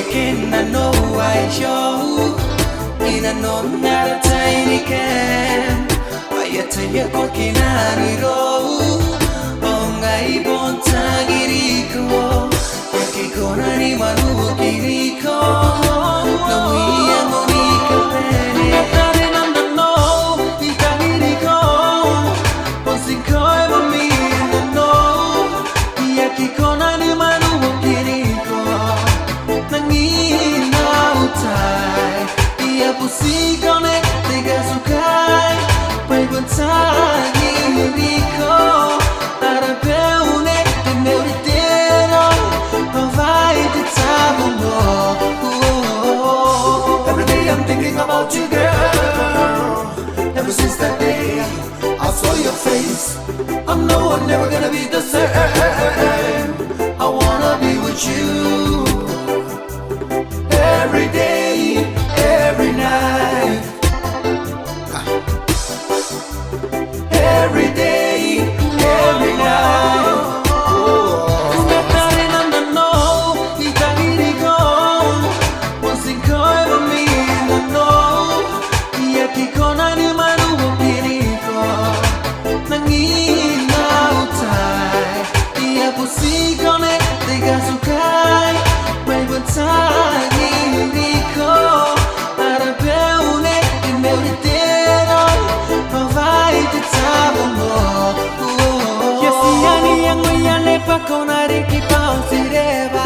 can I know I show in a non not a tiny can I tell you what can I do on I bon tagirico perché con anima nu chirico no we amonica bene Pusigone te gasukai Pai bantani rico Arabeune te meuritero Vai te tabuno Every day I'm thinking about you girl Ever since that day I saw your face I know I'm never gonna be the same I wanna be with you Every day every night, every day, every night. Con arequipa, un sireba